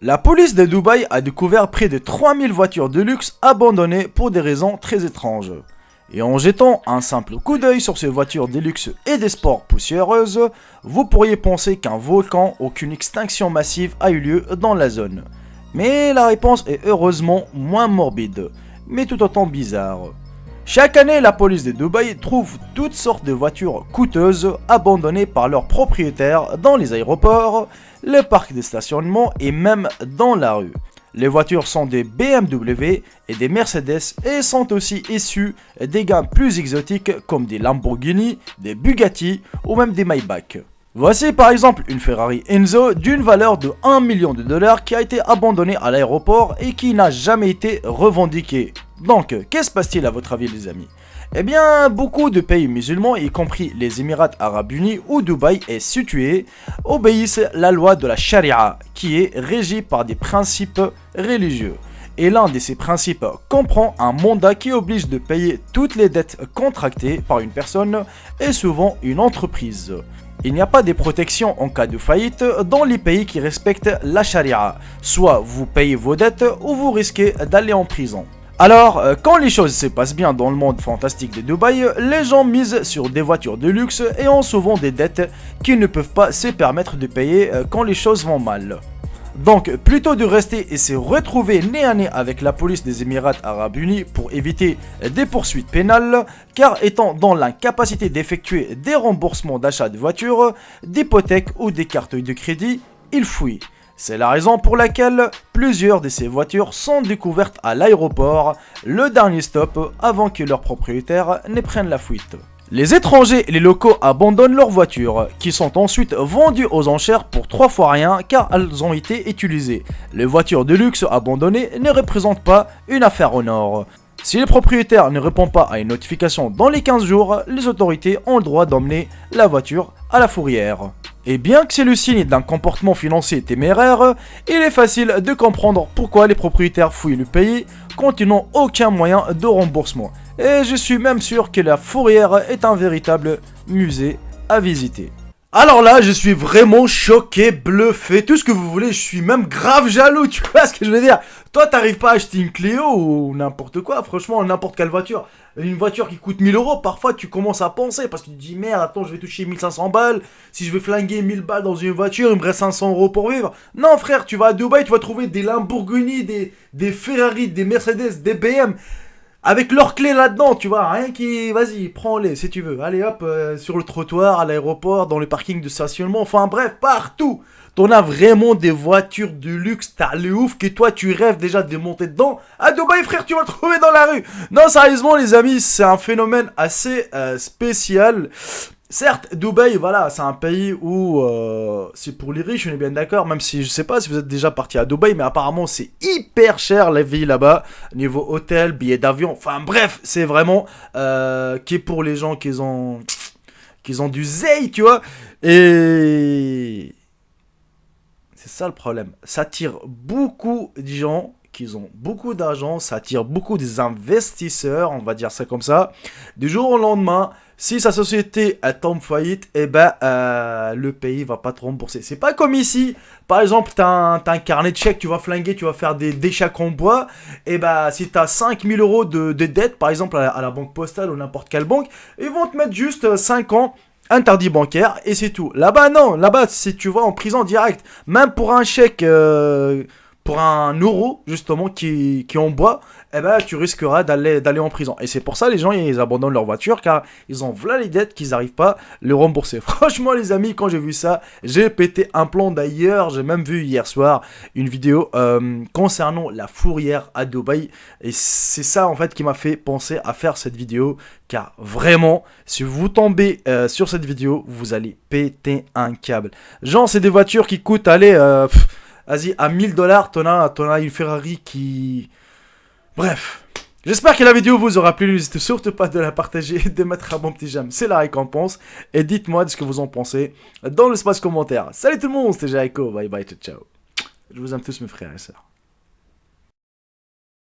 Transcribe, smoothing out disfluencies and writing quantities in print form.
La police de Dubaï a découvert près de 3000 voitures de luxe abandonnées pour des raisons très étranges. Et en jetant un simple coup d'œil sur ces voitures de luxe et des sports poussiéreuses, vous pourriez penser qu'un volcan ou qu'une extinction massive a eu lieu dans la zone. Mais la réponse est heureusement moins morbide, mais tout autant bizarre. Chaque année, la police de Dubaï trouve toutes sortes de voitures coûteuses abandonnées par leurs propriétaires dans les aéroports, les parcs de stationnement et même dans la rue. Les voitures sont des BMW et des Mercedes et sont aussi issues des gammes plus exotiques comme des Lamborghini, des Bugatti ou même des Maybach. Voici par exemple une Ferrari Enzo d'une valeur de 1 million de dollars qui a été abandonnée à l'aéroport et qui n'a jamais été revendiquée. Donc, qu'est-ce qui se passe-t-il à votre avis les amis? Eh bien, beaucoup de pays musulmans, y compris les Émirats Arabes Unis où Dubaï est situé, obéissent la loi de la charia qui est régie par des principes religieux. Et l'un de ces principes comprend un mandat qui oblige de payer toutes les dettes contractées par une personne et souvent une entreprise. Il n'y a pas de protection en cas de faillite dans les pays qui respectent la charia. Soit vous payez vos dettes ou vous risquez d'aller en prison. Alors, quand les choses se passent bien dans le monde fantastique de Dubaï, les gens misent sur des voitures de luxe et ont souvent des dettes qu'ils ne peuvent pas se permettre de payer quand les choses vont mal. Donc, plutôt de rester et se retrouver nez à nez avec la police des Émirats Arabes Unis pour éviter des poursuites pénales, car étant dans l'incapacité d'effectuer des remboursements d'achat de voitures, d'hypothèques ou des cartes de crédit, ils fuient. C'est la raison pour laquelle plusieurs de ces voitures sont découvertes à l'aéroport, le dernier stop avant que leurs propriétaires ne prennent la fuite. Les étrangers et les locaux abandonnent leurs voitures, qui sont ensuite vendues aux enchères pour 3 fois rien car elles ont été utilisées. Les voitures de luxe abandonnées ne représentent pas une affaire au nord. Si le propriétaire ne répond pas à une notification dans les 15 jours, les autorités ont le droit d'emmener la voiture à la fourrière. Et bien que c'est le signe d'un comportement financier téméraire, il est facile de comprendre pourquoi les propriétaires fouillent le pays quand ils n'ont aucun moyen de remboursement. Et je suis même sûr que la fourrière est un véritable musée à visiter. Alors là, je suis vraiment choqué, bluffé, tout ce que vous voulez, je suis même grave jaloux, tu vois ce que je veux dire? Toi, t'arrives pas à acheter une Clio ou n'importe quoi, franchement, n'importe quelle voiture. Une voiture qui coûte 1000 euros, parfois tu commences à penser, parce que tu te dis merde, attends, je vais toucher 1500 balles, si je vais flinguer 1000 balles dans une voiture, il me reste 500 euros pour vivre. Non frère, tu vas à Dubaï, tu vas trouver des Lamborghini, des Ferrari, des Mercedes, des BM. Avec leurs clés là-dedans, tu vois, rien qui... Vas-y, prends-les si tu veux. Allez hop, sur le trottoir, à l'aéroport, dans le parking de stationnement, enfin bref, partout. T'en as vraiment des voitures de luxe, t'as le ouf que toi tu rêves déjà de monter dedans. À Dubaï frère, tu vas le trouver dans la rue. Non, sérieusement les amis, c'est un phénomène assez spécial. Certes, Dubaï, voilà, c'est un pays où c'est pour les riches, on est bien d'accord, même si je sais pas si vous êtes déjà parti à Dubaï, mais apparemment c'est hyper cher la vie là-bas, niveau hôtel, billets d'avion, enfin bref, c'est vraiment qui est pour les gens qui ont du zeï, tu vois, et c'est ça le problème, ça attire beaucoup de gens qui ont beaucoup d'argent, ça attire beaucoup des investisseurs, on va dire ça comme ça, du jour au lendemain. Si sa société tombe faillite, eh ben le pays va pas te rembourser. C'est pas comme ici. Par exemple, t'as un carnet de chèques, tu vas flinguer, tu vas faire des chèques en bois. Et ben si t'as 5000 euros de dette, par exemple à la banque postale ou n'importe quelle banque, ils vont te mettre juste 5 ans interdit bancaire et c'est tout. Là-bas non, là-bas si tu vas en prison direct. Même pour un chèque... pour un euro justement qui est en bois, eh ben tu risqueras d'aller en prison. Et c'est pour ça les gens ils abandonnent leur voiture car ils ont voilà les dettes qu'ils n'arrivent pas à les rembourser. Franchement les amis, quand j'ai vu ça, j'ai pété un plomb. D'ailleurs, j'ai même vu hier soir une vidéo concernant la fourrière à Dubaï. Et c'est ça en fait qui m'a fait penser à faire cette vidéo. Car vraiment, si vous tombez sur cette vidéo, vous allez péter un câble. Genre c'est des voitures qui coûtent, allez... vas-y, à 1000 dollars, t'en as une Ferrari qui... Bref. J'espère que la vidéo vous aura plu. N'hésitez surtout pas de la partager et de mettre un bon petit j'aime. C'est la récompense. Et dites-moi de ce que vous en pensez dans l'espace commentaire. Salut tout le monde, c'était Jaiko. Bye bye, ciao. Je vous aime tous mes frères et sœurs.